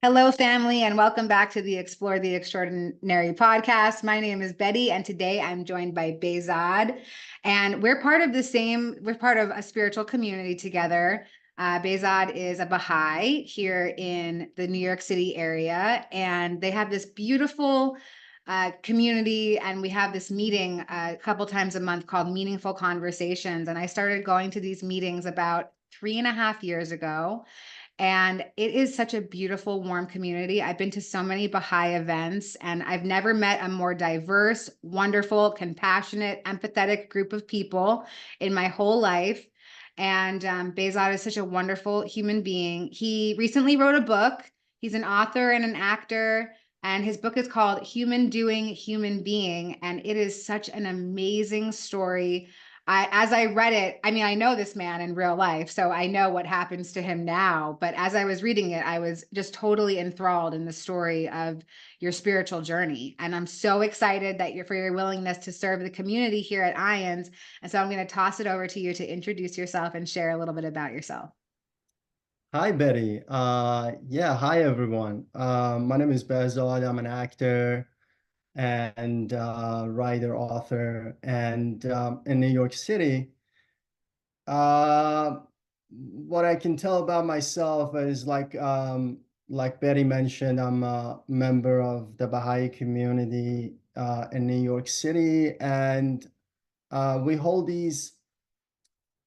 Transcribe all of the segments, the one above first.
Hello, family, and welcome back to the Explore the Extraordinary podcast. My name is Betty, and today I'm joined by Behzad, and we're part of a spiritual community together. Behzad is a Baha'i here in the New York City area, and they have this beautiful community, and we have this meeting a couple times a month called Meaningful Conversations. And I started going to these meetings about 3.5 years ago. And it is such a beautiful, warm community. I've been to so many Baha'i events, and I've never met a more diverse, wonderful, compassionate, empathetic group of people in my whole life. And Behzad is such a wonderful human being. He recently wrote a book. He's an author and an actor, and his book is called Human Doing, Human Being. And it is such an amazing story. As I read it, I mean, I know this man in real life, so I know what happens to him now. But as I was reading it, I was just totally enthralled in the story of your spiritual journey. And I'm so excited that for your willingness to serve the community here at IANDS. And so I'm going to toss it over to you to introduce yourself and share a little bit about yourself. Hi, Betty. Yeah, hi, everyone. My name is Behzad. I'm an actor and writer, author, and in New York City. Uh, what I can tell about myself is like Betty mentioned, I'm a member of the Baha'i community in New York City, and we hold these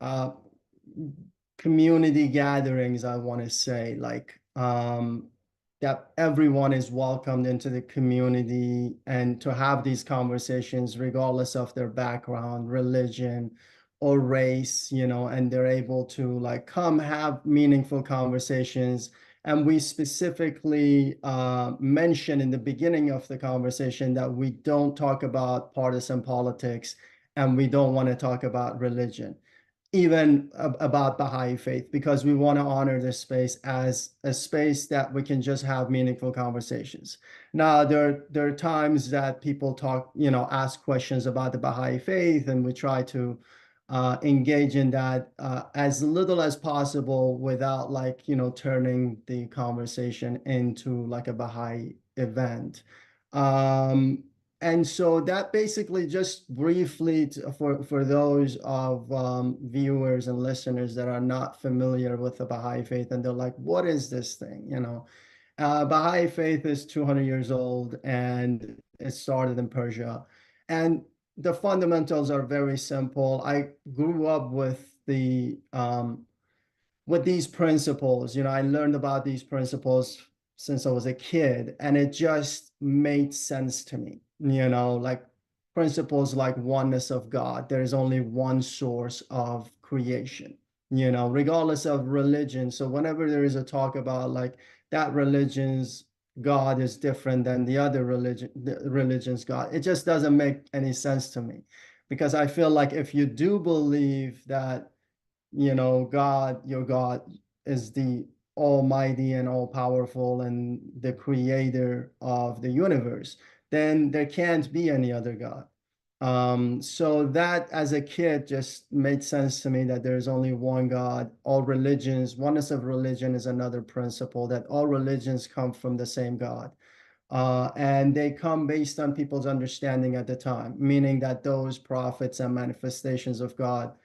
uh, community gatherings, I want to say, that everyone is welcomed into the community and to have these conversations regardless of their background, religion, or race, and they're able to like come have meaningful conversations. And we specifically mention in the beginning of the conversation that we don't talk about partisan politics and we don't want to talk about religion, even about Baha'i faith, because we want to honor this space as a space that we can just have meaningful conversations. Now, there are times that people talk, ask questions about the Baha'i faith, and we try to engage in that as little as possible without turning the conversation into like a Baha'i event. Um, and so that basically just briefly for those of viewers and listeners that are not familiar with the Baha'i faith and they're like, what is this thing? Baha'i faith is 200 years old and it started in Persia. And the fundamentals are very simple. I grew up with these principles. I learned about these principles since I was a kid, and it just made sense to me. Like principles like oneness of God. There is only one source of creation, regardless of religion. So whenever there is a talk about like that religion's God is different than the religion's God, it just doesn't make any sense to me. Because I feel like if you do believe that God, your God is the almighty and all powerful and the creator of the universe, then there can't be any other God. So that as a kid just made sense to me that there's only one God. All religions, oneness of religion is another principle, that all religions come from the same God. And they come based on people's understanding at the time, meaning that those prophets and manifestations of God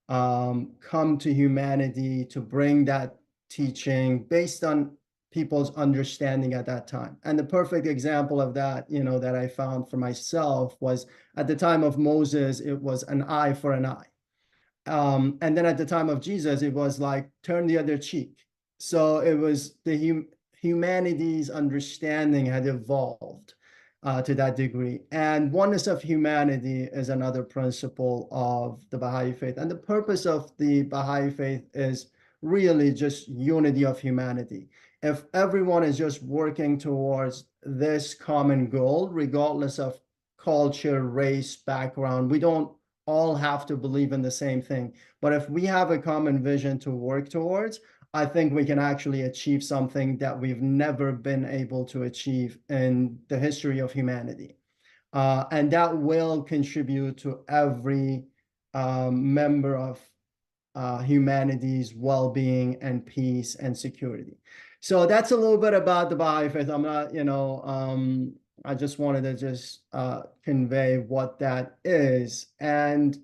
come to humanity to bring that teaching based on people's understanding at that time. And the perfect example of that, that I found for myself was at the time of Moses, it was an eye for an eye. And then at the time of Jesus, it was like turn the other cheek. So it was humanity's understanding had evolved to that degree. And oneness of humanity is another principle of the Baha'i faith. And the purpose of the Baha'i faith is really just unity of humanity. If everyone is just working towards this common goal, regardless of culture, race, background, we don't all have to believe in the same thing. But if we have a common vision to work towards, I think we can actually achieve something that we've never been able to achieve in the history of humanity. And that will contribute to every member of humanity's well-being and peace and security. So that's a little bit about the Baha'i faith. I'm not, I just wanted to just convey what that is. And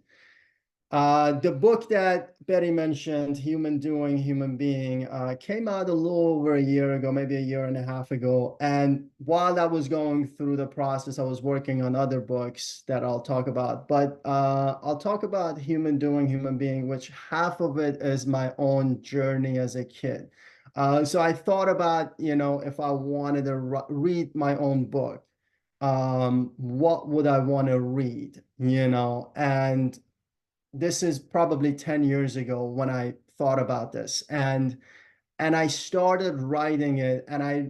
the book that Betty mentioned, Human Doing, Human Being, came out a little over a year ago, maybe a year and a half ago. And while I was going through the process, I was working on other books that I'll talk about. But I'll talk about Human Doing, Human Being, which half of it is my own journey as a kid. So I thought about, if I wanted to read my own book, what would I want to read, and this is probably 10 years ago when I thought about this, and I started writing it, and I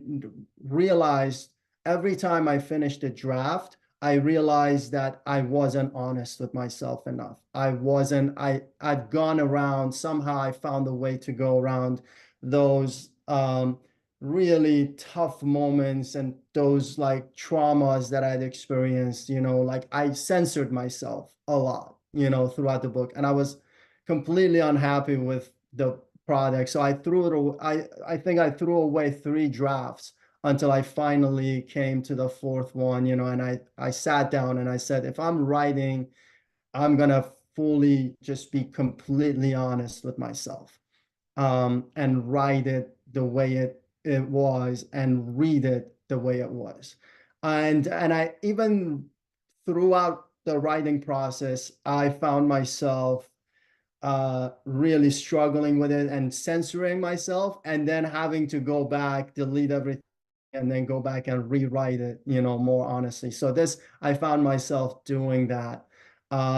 realized every time I finished a draft, I realized that I wasn't honest with myself enough. I've gone around, somehow I found a way to go around those really tough moments and those like traumas that I'd experienced, like I censored myself a lot, throughout the book. And I was completely unhappy with the product. So I threw it away. I think I threw away 3 drafts until I finally came to the 4th one, and I sat down and I said, if I'm writing, I'm gonna fully just be completely honest with myself, and write it the way it was and read it the way it was. And I even throughout the writing process, I found myself really struggling with it and censoring myself, and then having to go back, delete everything, and then go back and rewrite it, more honestly. So this, I found myself doing that.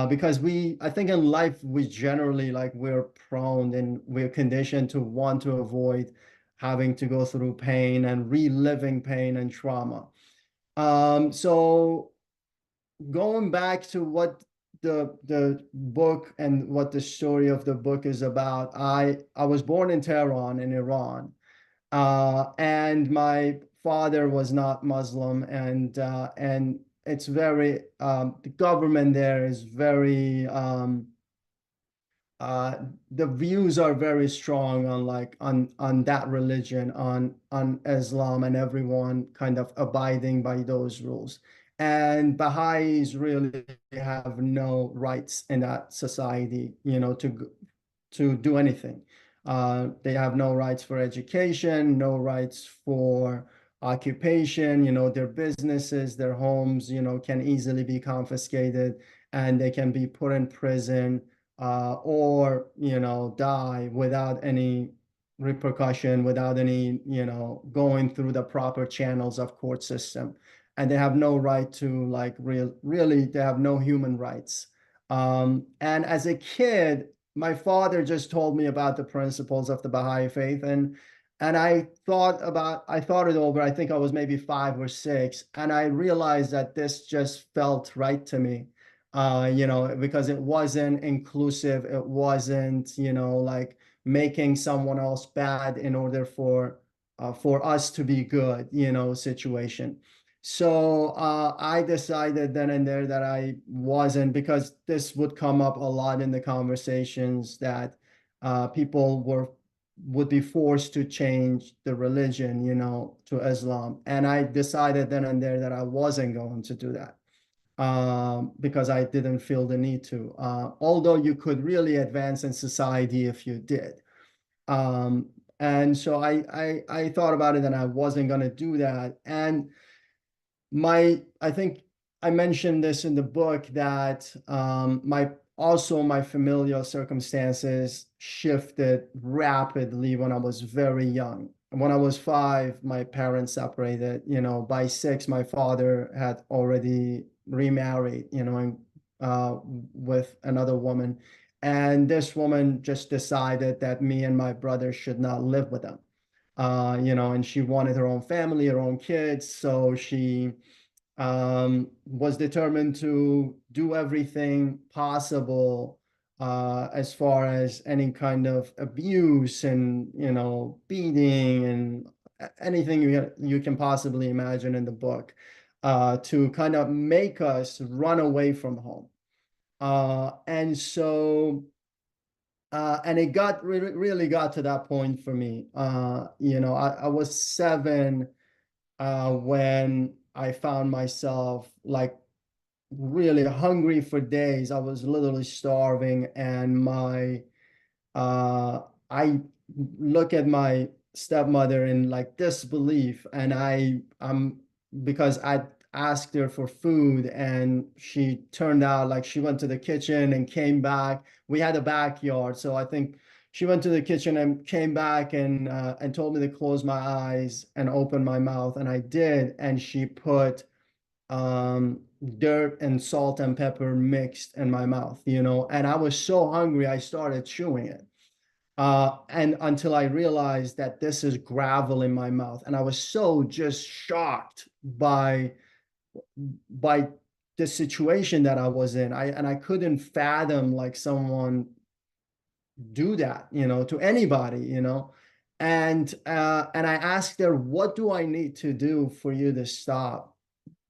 Because I think in life, we generally like we're prone and we're conditioned to want to avoid having to go through pain and reliving pain and trauma. So going back to what the book and what the story of the book is about, I was born in Tehran in Iran, and my father was not Muslim, and it's very the government there is very the views are very strong on like on that religion, on Islam, and everyone kind of abiding by those rules. And Baha'is really have no rights in that society, to do anything. They have no rights for education, no rights for occupation, their businesses, their homes, can easily be confiscated, and they can be put in prison, or die without any repercussion, without any going through the proper channels of court system. And they have no right to like really they have no human rights. And as a kid, my father just told me about the principles of the Baha'i faith, and I thought it over. I think I was maybe 5 or 6, and I realized that this just felt right to me, because it wasn't inclusive. It wasn't, like making someone else bad in order for us to be good, situation. So I decided then and there that I wasn't, because this would come up a lot in the conversations, that people would be forced to change the religion, to Islam. And I decided then and there that I wasn't going to do that, because I didn't feel the need to, although you could really advance in society if you did. And so I thought about it, and I wasn't going to do that. And I think I mentioned this in the book, that my familial circumstances shifted rapidly when I was very young. When I was 5, my parents separated. By 6, my father had already remarried, and with another woman. And this woman just decided that me and my brother should not live with them. And she wanted her own family, her own kids. So she was determined to do everything possible, as far as any kind of abuse and, beating and anything you can possibly imagine in the book, to kind of make us run away from home. And so and it got really got to that point for me. I was 7 when I found myself like really hungry for days. I was literally starving, and I look at my stepmother in like disbelief, and I'm because I asked her for food, and she turned out like she went to the kitchen and came back. We had a backyard, so I think she went to the kitchen and came back and told me to close my eyes and open my mouth, and I did, and she put um dirt and salt and pepper mixed in my mouth, and I was so hungry I started chewing it, and until I realized that this is gravel in my mouth. And I was so just shocked by the situation that I was in. I couldn't fathom like someone do that, to anybody, and I asked her, what do I need to do for you to stop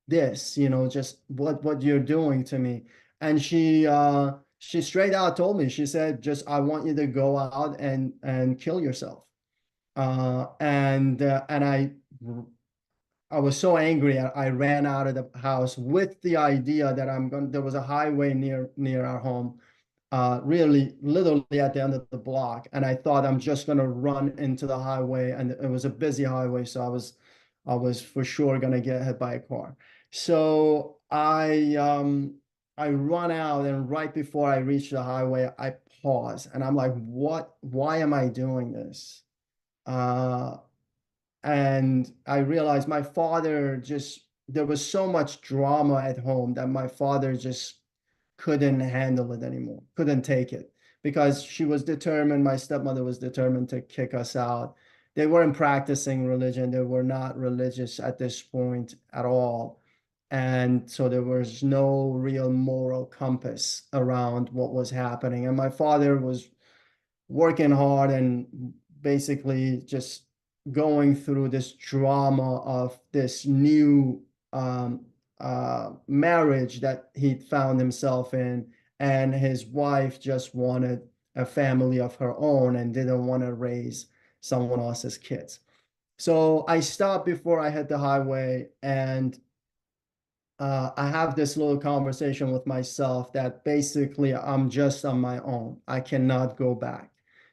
this, just what you're doing to me? And she straight out told me, she said, just I want you to go out and kill yourself. And I was so angry. I ran out of the house with the idea that there was a highway near our home, really literally at the end of the block. And I thought I'm just going to run into the highway, and it was a busy highway. So I was for sure going to get hit by a car. So I run out, and right before I reach the highway, I pause, and I'm like, why am I doing this? Uh, and I realized my father there was so much drama at home that my father just couldn't handle it anymore, couldn't take it, because she was determined, my stepmother was determined to kick us out. They weren't practicing religion. They were not religious at this point at all. And so there was no real moral compass around what was happening. And my father was working hard and basically just going through this drama of this new marriage that he found himself in. And his wife just wanted a family of her own and didn't want to raise someone else's kids. So I stopped before I hit the highway, and I have this little conversation with myself that basically I'm just on my own. I cannot go back.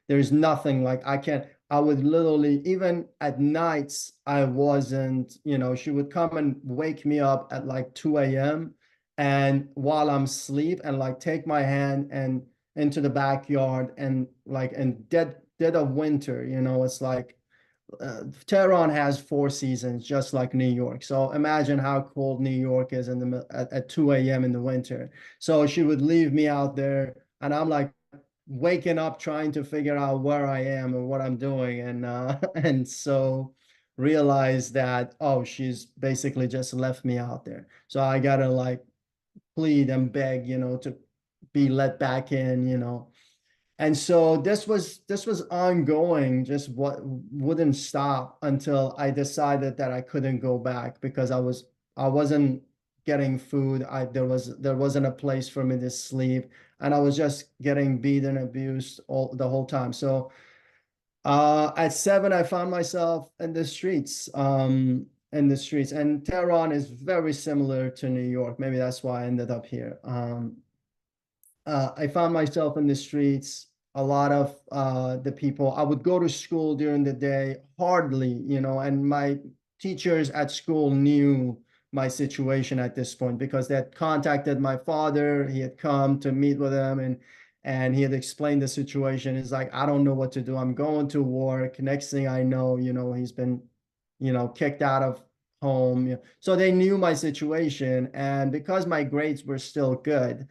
There's nothing like I would literally, even at nights, I wasn't, she would come and wake me up at like 2 a.m. and while I'm asleep, and like take my hand and into the backyard, and like in dead of winter, it's like Tehran has 4 seasons, just like New York. So imagine how cold New York is at 2 a.m. in the winter. So she would leave me out there, and I'm like waking up trying to figure out where I am and what I'm doing, and and so realize that, oh, she's basically just left me out there. So I gotta like plead and beg, to be let back in, and so this was ongoing, just what wouldn't stop until I decided that I couldn't go back, because I wasn't getting food. There wasn't a place for me to sleep, and I was just getting beaten and abused the whole time. So at 7, I found myself in the streets. And Tehran is very similar to New York. Maybe that's why I ended up here. I found myself in the streets. A lot of the people, I would go to school during the day, hardly, and my teachers at school knew my situation at this point, because they had contacted my father. He had come to meet with him, and he had explained the situation. It's like, I don't know what to do. I'm going to work. Next thing I know, he's been, kicked out of home. So they knew my situation. And because my grades were still good,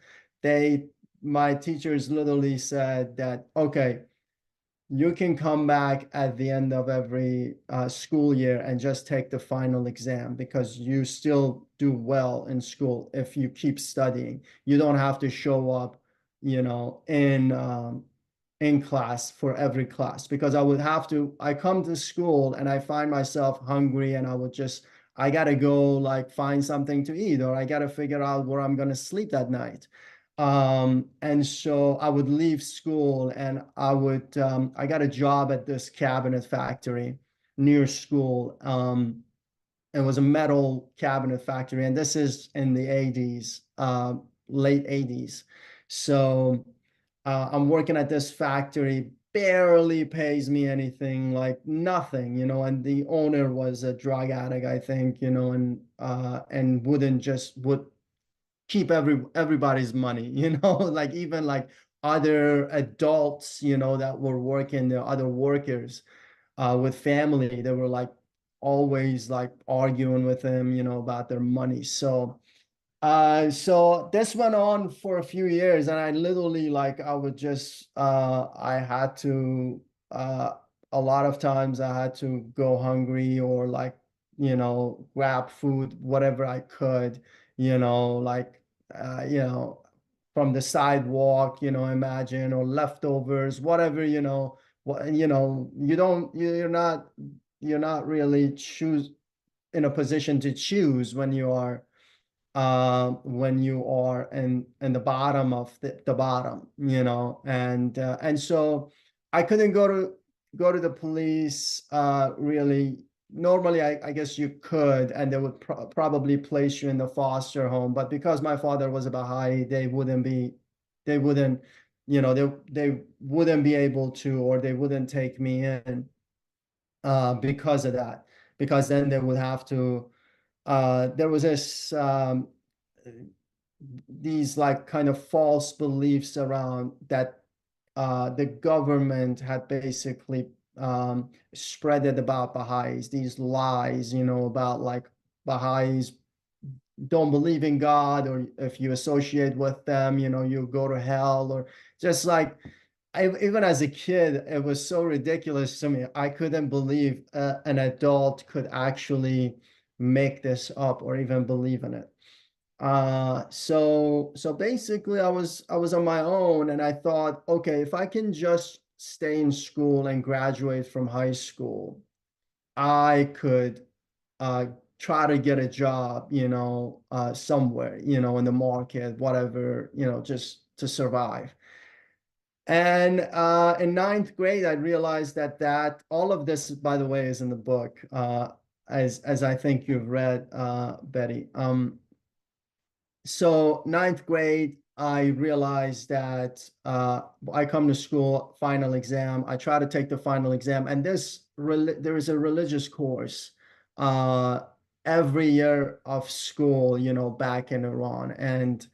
my teachers literally said that, okay, you can come back at the end of every school year and just take the final exam, because you still do well in school if you keep studying. You don't have to show up, in class for every class, because I come to school and I find myself hungry, and I gotta go like find something to eat, or I gotta figure out where I'm gonna sleep that night. And so I would leave school and I got a job at this cabinet factory near school. It was a metal cabinet factory, and this is in the 80s, late 80s. So I'm working at this factory, barely pays me anything, like nothing, and the owner was a drug addict, I think, and would keep everybody's money, like even like other adults, that were working there, other workers with family, they were like always like arguing with him, about their money. So this went on for a few years, and I literally like I would just I had to a lot of times I had to go hungry or like, grab food, whatever I could, like you know, from the sidewalk, imagine, or leftovers, whatever, what, you're not really choose in a position to choose when you are in the bottom of the bottom, and so I couldn't go to the police really. Normally, I guess you could, and they would probably place you in the foster home, but because my father was a Baha'i, they wouldn't, they wouldn't be able to, or they wouldn't take me in because of that, because then they would have to there was these like kind of false beliefs around that the government had basically spreaded about Baha'is, these lies, about like Baha'is don't believe in God, or if you associate with them, you go to hell, or just like even as a kid, it was so ridiculous to me. I couldn't believe an adult could actually make this up or even believe in it. So basically, I was on my own, and I thought, okay, if I can just stay in school and graduate from high school, I could uh, try to get a job, somewhere, in the market, whatever, just to survive. And in ninth grade, I realized that all of this, by the way, is in the book, as I think you've read, Betty. So ninth grade, I realized that I come to school, final exam. I try to take the final exam, and there is a religious course uh, every year of school, back in Iran, and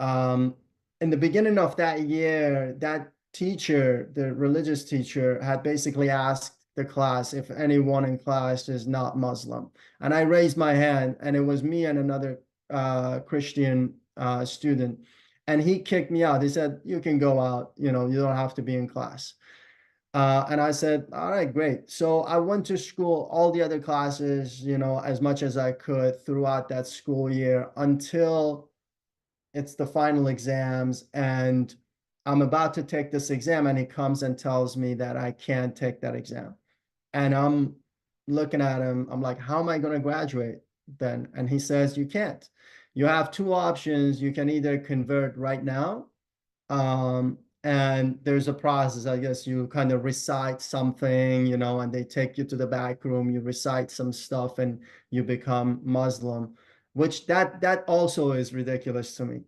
um, in the beginning of that year, that teacher, the religious teacher, had basically asked the class if anyone in class is not Muslim. And I raised my hand, and it was me and another Christian student. And he kicked me out. He said, "You can go out, you don't have to be in class." And I said, "All right, great." So I went to school, all the other classes, as much as I could throughout that school year until it's the final exams, and I'm about to take this exam, and he comes and tells me that I can't take that exam. And I'm looking at him, I'm like, how am I going to graduate then? And he says, you can't. You have two options. You can either convert right now, and there's a process. I guess you kind of recite something, and they take you to the back room, you recite some stuff, and you become Muslim, which that also is ridiculous to me.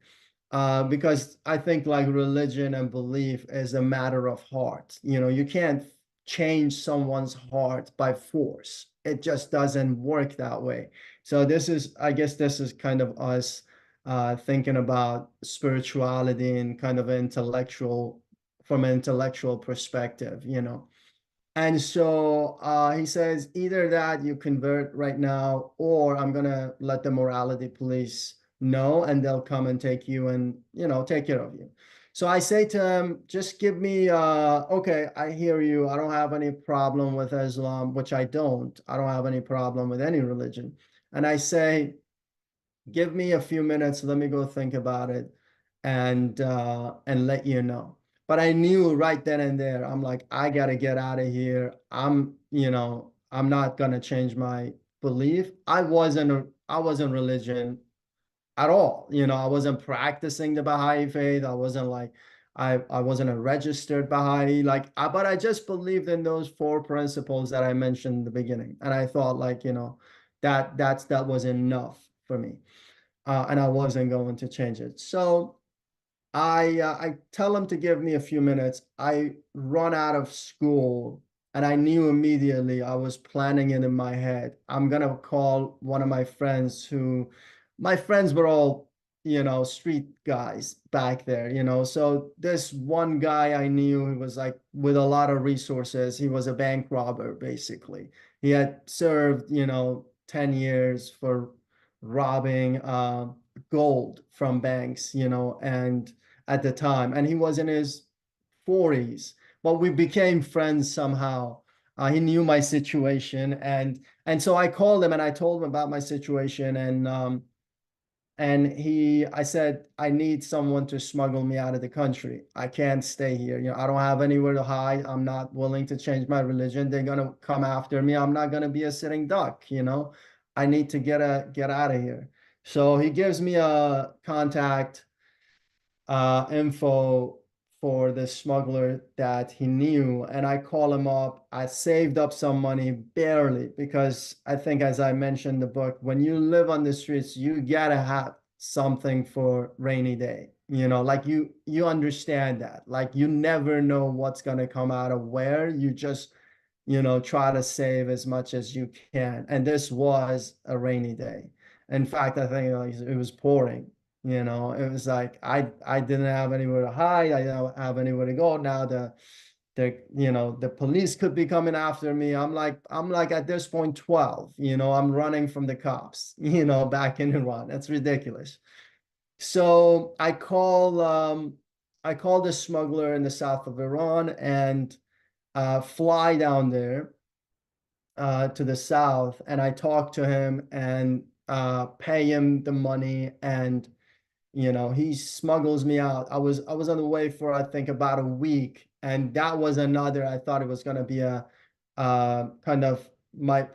Because I think like religion and belief is a matter of heart. You can't change someone's heart by force. It just doesn't work that way. So I guess this is kind of us thinking about spirituality and kind of from an intellectual perspective. And so he says, either that you convert right now, or I'm going to let the morality police know, and they'll come and take you and, take care of you. So I say to him, just give me, okay, I hear you. I don't have any problem with Islam, which I don't. I don't have any problem with any religion. And I say, give me a few minutes. Let me go think about it and let you know. But I knew right then and there, I'm like, I gotta get out of here. I'm not gonna change my belief. I wasn't religion. at all. I wasn't practicing the Baha'i faith. I wasn't like, I wasn't a registered Baha'i, but I just believed in those four principles that I mentioned in the beginning. And I thought like, that was enough for me. And I wasn't going to change it. So I tell him to give me a few minutes. I run out of school and I knew immediately. I was planning it in my head. I'm gonna call one of my friends who my friends were all, street guys back there, So this one guy I knew who was like with a lot of resources. He was a bank robber, basically. He had served, 10 years for robbing gold from banks, and at the time, and he was in his 40s, but we became friends somehow. He knew my situation, and so I called him and I told him about my situation, and I said, I need someone to smuggle me out of the country. I can't stay here. I don't have anywhere to hide. I'm not willing to change my religion. They're gonna come after me. I'm not gonna be a sitting duck. I need to get out of here. So he gives me a contact info for the smuggler that he knew, and I call him up. I saved up some money barely, because I think, as I mentioned in the book, when you live on the streets, you gotta have something for rainy day. Like you understand that. Like you never know what's gonna come out of where. You just try to save as much as you can. And this was a rainy day. In fact, I think it was pouring. It was like I didn't have anywhere to hide. I don't have anywhere to go. Now the police could be coming after me. I'm like at this point 12. I'm running from the cops. Back in Iran. That's ridiculous. So I call the smuggler in the south of Iran and fly down there to the south, and I talk to him and pay him the money, and he smuggles me out. I was on the way for, I think, about a week, and that was another. I thought it was going to be a kind of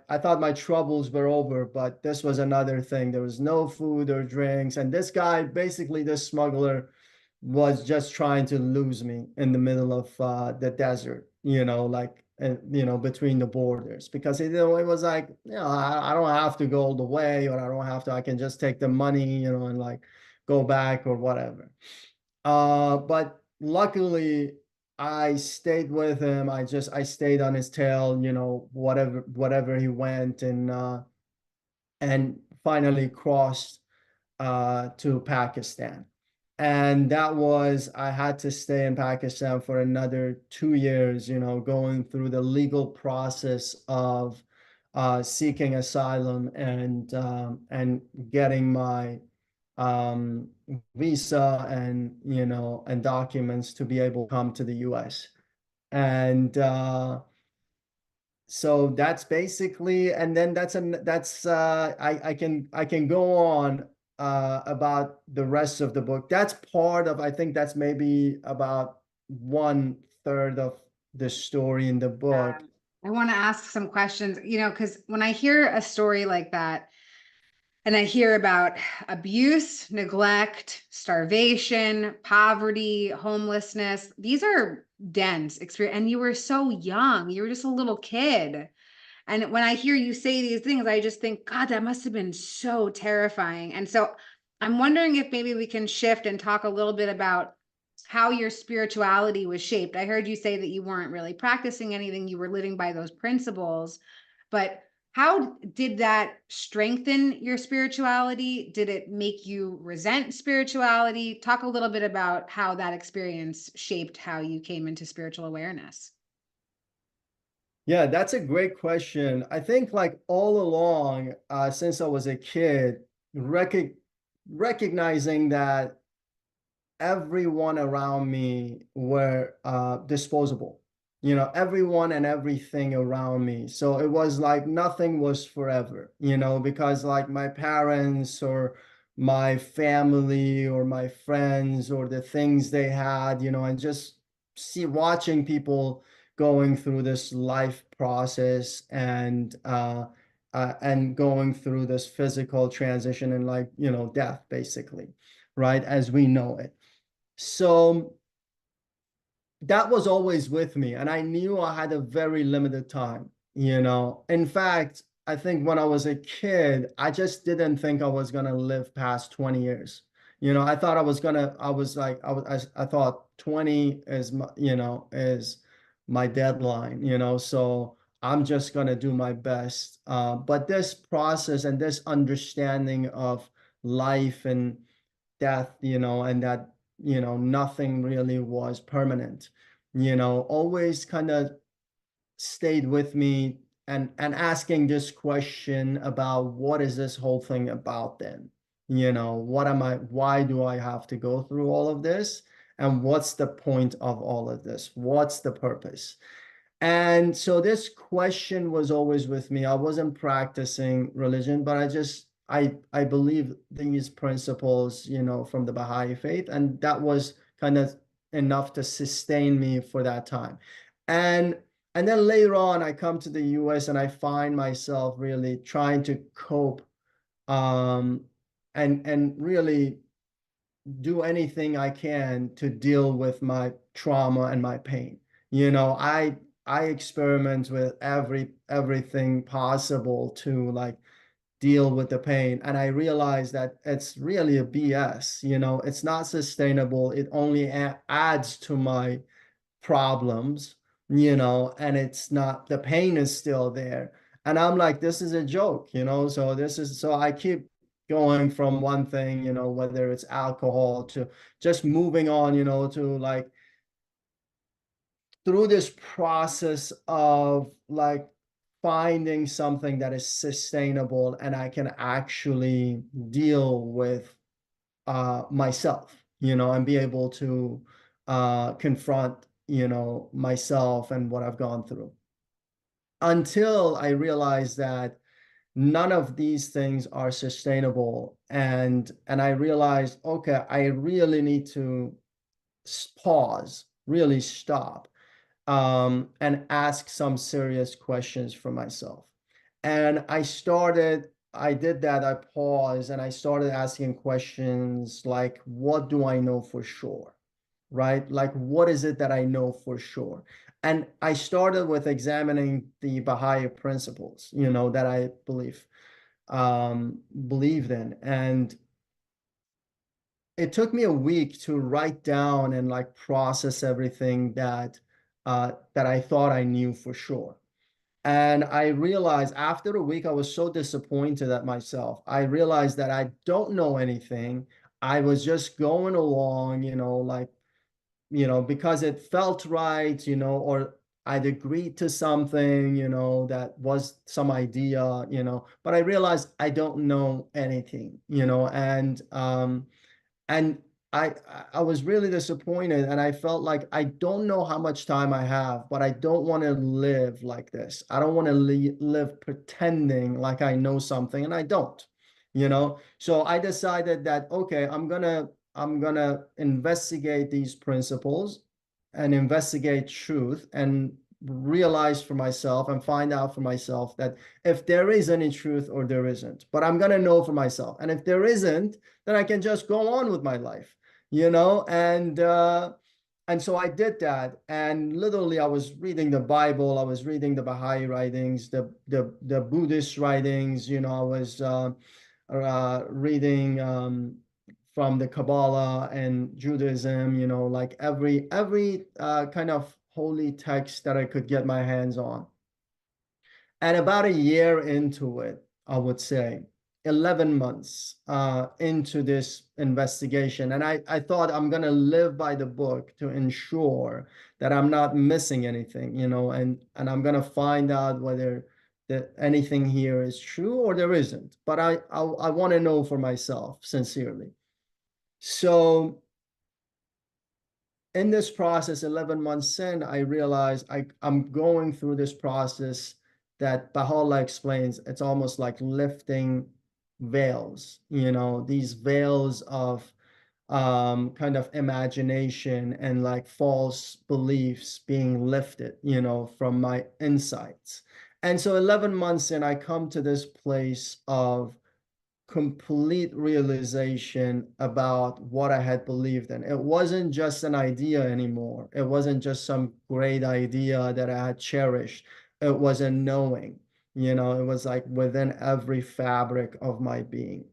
I thought my troubles were over, but this was another thing. There was no food or drinks, and this guy, basically this smuggler, was just trying to lose me in the middle of the desert, like, between the borders, because it was like, I don't have to go all the way, or I can just take the money, and like go back or whatever. But luckily I stayed with him. I stayed on his tail, whatever he went, and finally crossed to Pakistan. And I had to stay in Pakistan for another 2 years, going through the legal process of seeking asylum and getting my um, visa and documents to be able to come to the US. And so that's basically, and then I can go on about the rest of the book. That's part of, I think that's maybe about 1/3 of the story in the book. I want to ask some questions, because when I hear a story like that, and I hear about abuse, neglect, starvation, poverty, homelessness, these are dense experience. And you were so young, you were just a little kid. And when I hear you say these things, I just think, God, that must have been so terrifying. And so I'm wondering if maybe we can shift and talk a little bit about how your spirituality was shaped. I heard you say that you weren't really practicing anything, you were living by those principles, but how did that strengthen your spirituality? Did it make you resent spirituality? Talk a little bit about how that experience shaped how you came into spiritual awareness. Yeah, that's a great question. I think like all along, since I was a kid, recognizing that everyone around me were disposable, everyone and everything around me. So it was like nothing was forever, because like my parents or my family or my friends or the things they had, and just watching people going through this life process, and and going through this physical transition and like, death basically, right? As we know it. So that was always with me. And I knew I had a very limited time, In fact, I think when I was a kid, I just didn't think I was going to live past 20 years. I thought I thought 20 is is my deadline, so I'm just going to do my best. But this process and this understanding of life and death, and that, nothing really was permanent, always kind of stayed with me, and asking this question about what is this whole thing about then? Why do I have to go through all of this? And what's the point of all of this? What's the purpose? And so this question was always with me. I wasn't practicing religion, but I believe these principles, from the Baha'i faith, and that was kind of enough to sustain me for that time. And then later on, I come to the US and I find myself really trying to cope, and really do anything I can to deal with my trauma and my pain. I experiment with everything possible to like deal with the pain. And I realize that it's really a BS, it's not sustainable. It only adds to my problems, and it's not, the pain is still there. And I'm like, this is a joke, so I keep going from one thing, whether it's alcohol to just moving on, to like through this process of like finding something that is sustainable and I can actually deal with myself, and be able to confront, myself and what I've gone through. Until I realized that none of these things are sustainable. And I realized, okay, I really need to pause, really stop, and ask some serious questions for myself. And I did that. I paused and I started asking questions like, what do I know for sure? Right? Like, what is it that I know for sure? And I started with examining the Baha'i principles, that I believed in. And it took me a week to write down and like process everything that I thought I knew for sure. And I realized after a week, I was so disappointed at myself. I realized that I don't know anything. I was just going along, like, because it felt right, or I'd agreed to something, that was some idea, but I realized I don't know anything, and I I was really disappointed, and I felt like I don't know how much time I have, but I don't want to live like this. I don't want to live pretending like I know something and I don't, So I decided that, okay, I'm gonna investigate these principles and investigate truth and realize for myself and find out for myself that if there is any truth or there isn't, but I'm gonna know for myself. And if there isn't, then I can just go on with my life, and so I did that. And literally, I was reading the Bible, I was reading the Baha'i writings, the Buddhist writings, I was reading from the Kabbalah and Judaism, like every kind of holy text that I could get my hands on. And about a year into it, I would say, 11 months into this investigation. And I thought I'm going to live by the book to ensure that I'm not missing anything, and I'm going to find out whether anything here is true or there isn't. But I want to know for myself, sincerely. So in this process, 11 months in, I realized I'm going through this process that Baha'u'llah explains. It's almost like lifting veils, these veils of kind of imagination and like false beliefs being lifted, from my insights. And so 11 months in, I come to this place of complete realization about what I had believed in. It wasn't just an idea anymore. It wasn't just some great idea that I had cherished. It was a knowing, it was like within every fabric of my being.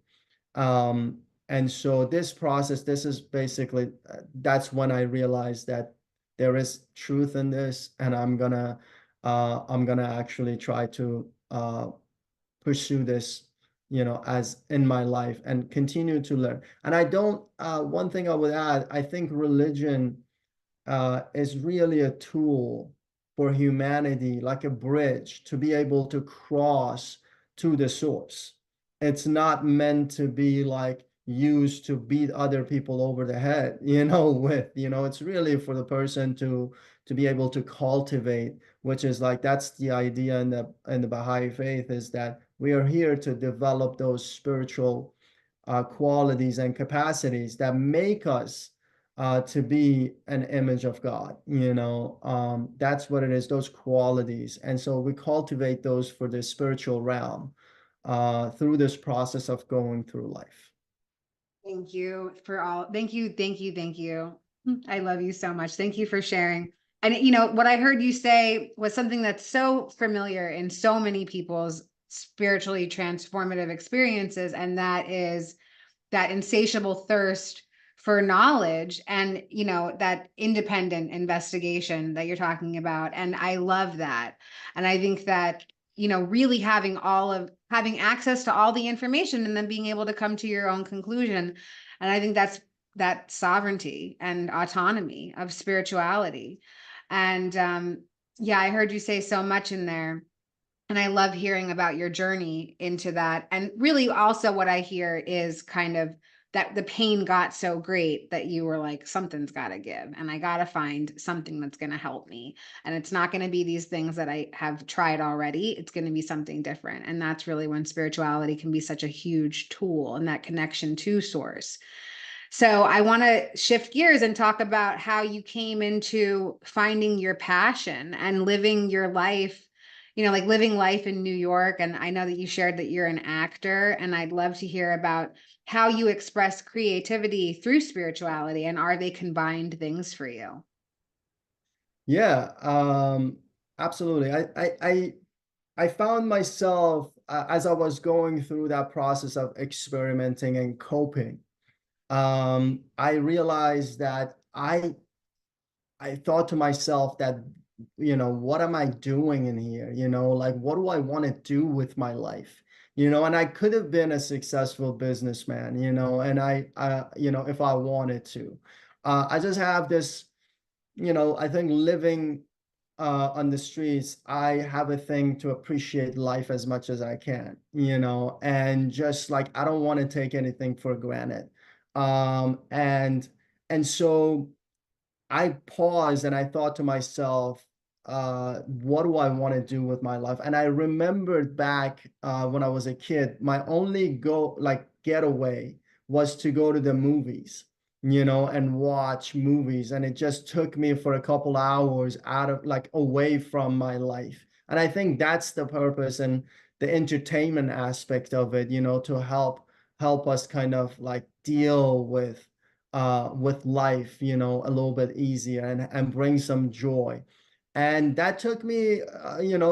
Um, and so this process, this is basically, that's when I realized that there is truth in this, and I'm gonna actually try to pursue this, as in my life and continue to learn. And I don't, one thing I would add, I think religion is really a tool for humanity, like a bridge to be able to cross to the source. It's not meant to be like used to beat other people over the head, it's really for the person to be able to cultivate, which is like that's the idea in the Baha'i faith, is that we are here to develop those spiritual qualities and capacities that make us to be an image of God. That's what it is, those qualities. And so we cultivate those for the spiritual realm through this process of going through life. Thank you for all. Thank you. Thank you. Thank you. I love you so much. Thank you for sharing. And what I heard you say was something that's so familiar in so many people's spiritually transformative experiences. And that is that insatiable thirst for knowledge and, that independent investigation that you're talking about. And I love that. And I think that, really having access to all the information and then being able to come to your own conclusion. And I think that's that sovereignty and autonomy of spirituality. And yeah, I heard you say so much in there. And I love hearing about your journey into that. And really also what I hear is kind of that the pain got so great that you were like, something's got to give. And I got to find something that's going to help me. And it's not going to be these things that I have tried already. It's going to be something different. And that's really when spirituality can be such a huge tool, and that connection to source. So I want to shift gears and talk about how you came into finding your passion and living your life, like living life in New York. And I know that you shared that you're an actor, and I'd love to hear about how you express creativity through spirituality, and are they combined things for you? Yeah, absolutely. I found myself as I was going through that process of experimenting and coping. I realized that I thought to myself that, what am I doing in here? Like, what do I want to do with my life? And I could have been a successful businessman, and if I wanted to. I just have this, I think living on the streets, I have a thing to appreciate life as much as I can, and just like I don't want to take anything for granted. And so I paused and I thought to myself, what do I want to do with my life? And I remembered back when I was a kid, my only getaway was to go to the movies, and watch movies. And it just took me for a couple hours out of like away from my life. And I think that's the purpose and the entertainment aspect of it, to help us kind of like deal with life, a little bit easier and bring some joy. And that took me,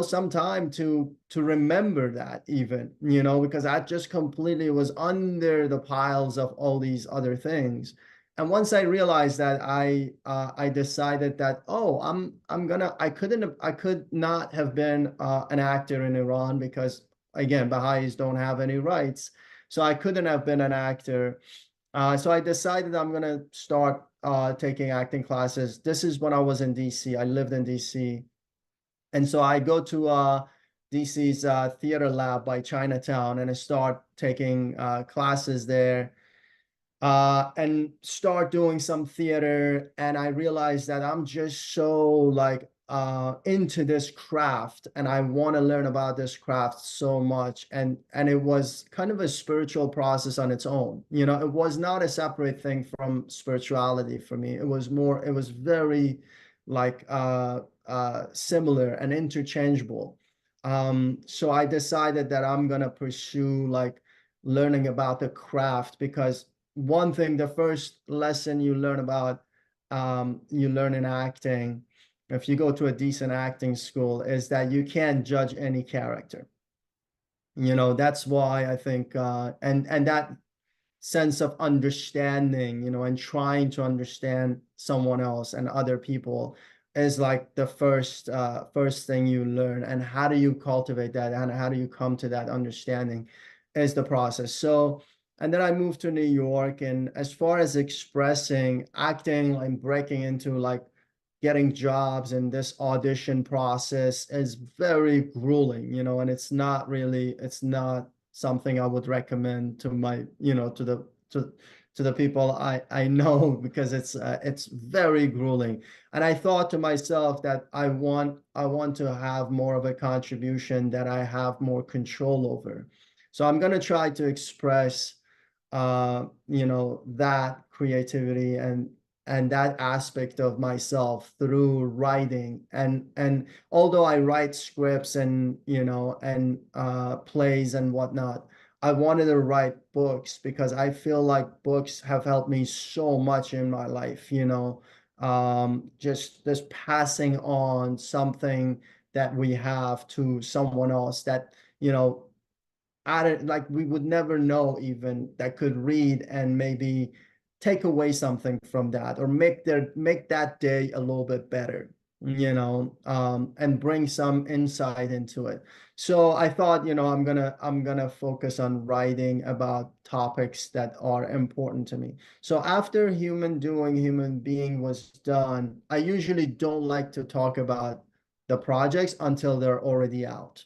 some time to remember that even, because I just completely was under the piles of all these other things. And once I realized that, I decided that, oh, I could not have been an actor in Iran because again, Baha'is don't have any rights. So I couldn't have been an actor. So I decided I'm gonna start taking acting classes. This is when I was in DC. I lived in DC, and so I go to DC's theater lab by Chinatown, and I start taking classes there and start doing some theater. And I realized that I'm just so like into this craft, and I want to learn about this craft so much. And it was kind of a spiritual process on its own. It was not a separate thing from spirituality for me. It was very like similar and interchangeable. So I decided that I'm gonna pursue like learning about the craft, because one thing, the first lesson you learn about, you learn in acting, if you go to a decent acting school, is that you can't judge any character. That's why I think, and that sense of understanding, and trying to understand someone else and other people is like the first thing you learn. And how do you cultivate that, and how do you come to that understanding is the process. So, and then I moved to New York, and as far as expressing acting and breaking into like getting jobs, and this audition process is very grueling, and it's not something I would recommend to my, to the people I know, because it's very grueling. And I thought to myself that I want to have more of a contribution that I have more control over. So I'm going to try to express that creativity and that aspect of myself through writing. And although I write scripts and plays and whatnot, I wanted to write books because I feel like books have helped me so much in my life, just passing on something that we have to someone else that, added, like we would never know, even that could read and maybe take away something from that, or make that day a little bit better, and bring some insight into it. So I thought, I'm gonna focus on writing about topics that are important to me. So after human doing, human being was done, I usually don't like to talk about the projects until they're already out.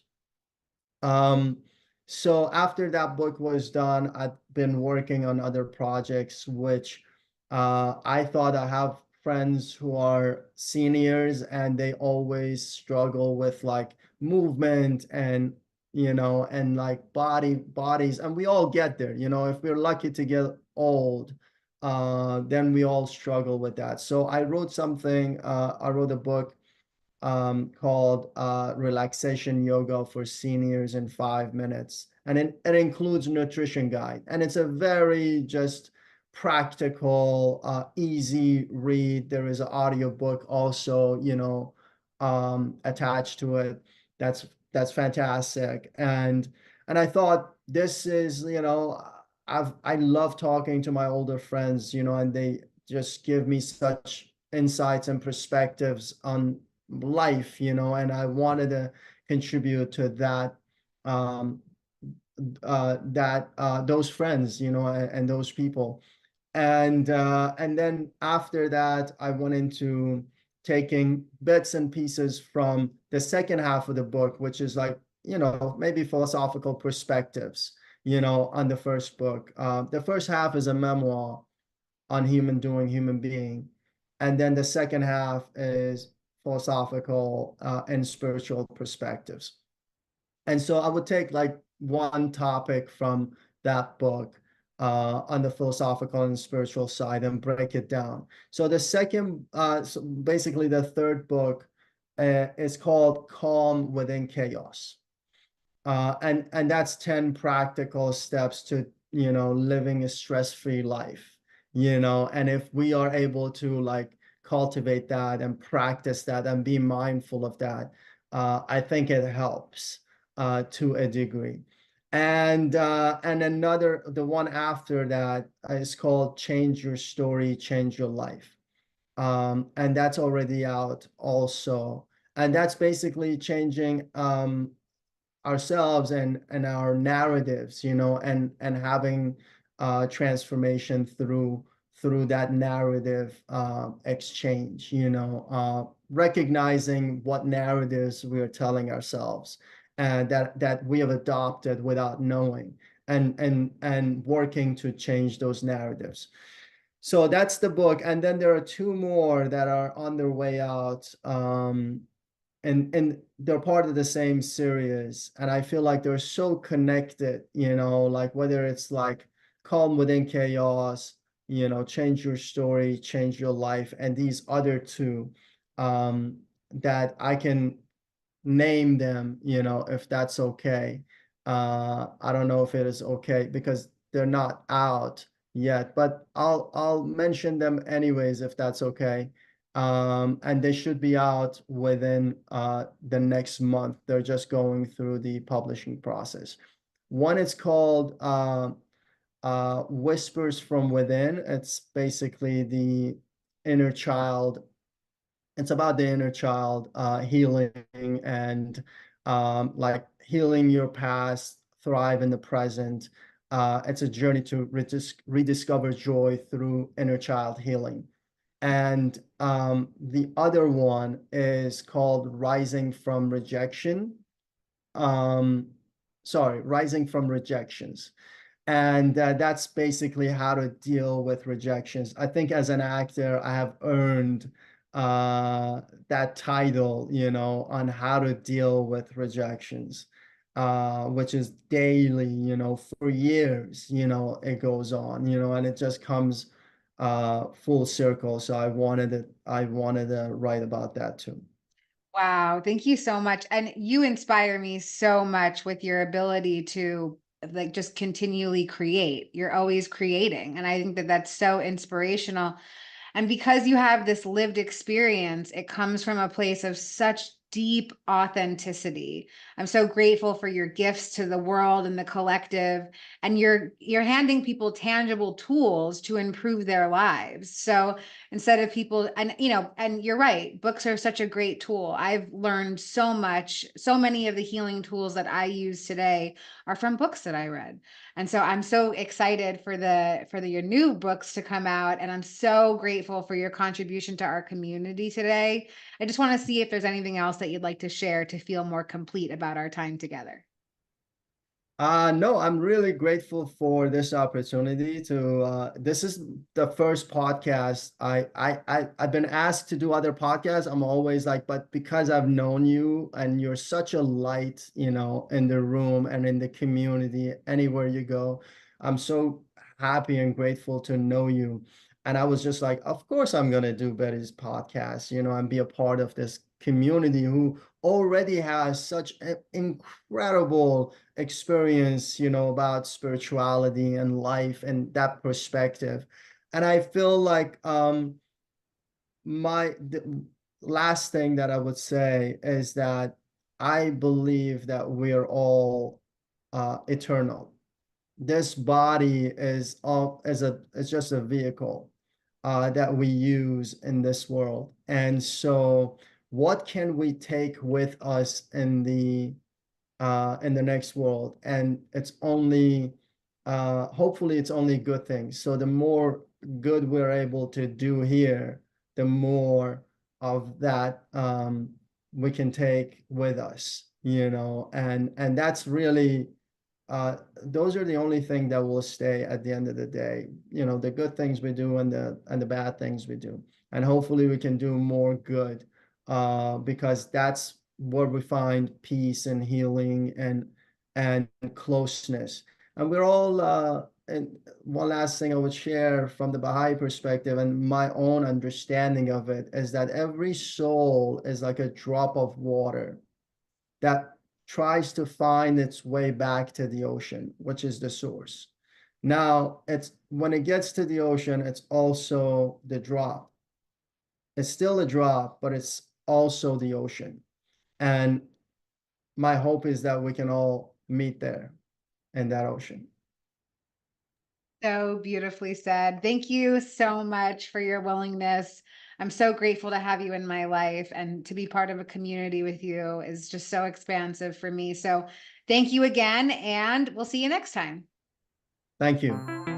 Um, so after that book was done, I've been working on other projects, which I thought, I have friends who are seniors and they always struggle with like movement and, and like bodies, and we all get there, if we're lucky to get old, then we all struggle with that. So I wrote a book called Relaxation Yoga for Seniors in 5 Minutes. And it includes nutrition guide. And it's a very just practical, easy read. There is an audiobook also, attached to it. That's fantastic. And I thought, this is, I love talking to my older friends, and they just give me such insights and perspectives on life, and I wanted to contribute to that, those friends, and those people. And then after that, I went into taking bits and pieces from the second half of the book, which is like, maybe philosophical perspectives, on the first book. The first half is a memoir on human doing, human being. And then the second half is philosophical and spiritual perspectives. And so I would take like one topic from that book on the philosophical and spiritual side and break it down. So so basically the third book is called Calm Within Chaos. And that's 10 practical steps to, living a stress-free life, and if we are able to like cultivate that and practice that and be mindful of that, I think it helps to a degree. And the one after that is called Change Your Story, Change Your Life. And that's already out also. And that's basically changing ourselves and our narratives, and having transformation through that narrative exchange, recognizing what narratives we are telling ourselves and that we have adopted without knowing, and working to change those narratives. So that's the book. And then there are two more that are on their way out. And they're part of the same series, and I feel like they're so connected, like whether it's like Calm Within Chaos, Change Your Story, Change Your Life, and these other two, that I can name them, if that's okay. I don't know if it is okay because they're not out yet, but I'll mention them anyways if that's okay. And they should be out within the next month. They're just going through the publishing process. One is called Whispers from Within. It's basically the inner child. It's about the inner child healing and like healing your past, thrive in the present. It's a journey to rediscover joy through inner child healing. And the other one is called Rising from Rejection. Um, sorry, Rising from Rejections. And that's basically how to deal with rejections. I think as an actor, I have earned that title, on how to deal with rejections, which is daily, for years, it goes on, and it just comes full circle. So I wanted to write about that too. Wow, thank you so much. And you inspire me so much with your ability to like just continually create. You're always creating. And I think that that's so inspirational. And because you have this lived experience, it comes from a place of such deep authenticity. I'm so grateful for your gifts to the world and the collective. And you're handing people tangible tools to improve their lives. So instead of people, and and you're right, books are such a great tool. I've learned so much. So many of the healing tools that I use today are from books that I read. And so I'm so excited for your new books to come out, and I'm so grateful for your contribution to our community today. I just want to see if there's anything else that you'd like to share to feel more complete about our time together. No, I'm really grateful for this opportunity to this is the first podcast I've been asked to do other podcasts. I'm always like, but because I've known you and you're such a light, in the room and in the community, anywhere you go, I'm so happy and grateful to know you. And I was just like, of course I'm gonna do Betty's podcast, and be a part of this community who already has such an incredible experience, about spirituality and life and that perspective. And I feel like the last thing that I would say is that I believe that we are all eternal. This body is just a vehicle that we use in this world. And so what can we take with us in the next world? And it's only hopefully it's only good things. So the more good we're able to do here, the more of that we can take with us, and that's really those are the only thing that will stay at the end of the day, the good things we do and the bad things we do. And hopefully we can do more good because that's where we find peace and healing and closeness. And we're all and one last thing I would share from the Baha'i perspective and my own understanding of it is that every soul is like a drop of water that tries to find its way back to the ocean, which is the source. Now, it's when it gets to the ocean, it's also the drop. It's still a drop, but it's also the ocean. And my hope is that we can all meet there in that ocean. So beautifully said. Thank you so much for your willingness. I'm so grateful to have you in my life, and to be part of a community with you is just so expansive for me. So thank you again, and we'll see you next time. Thank you.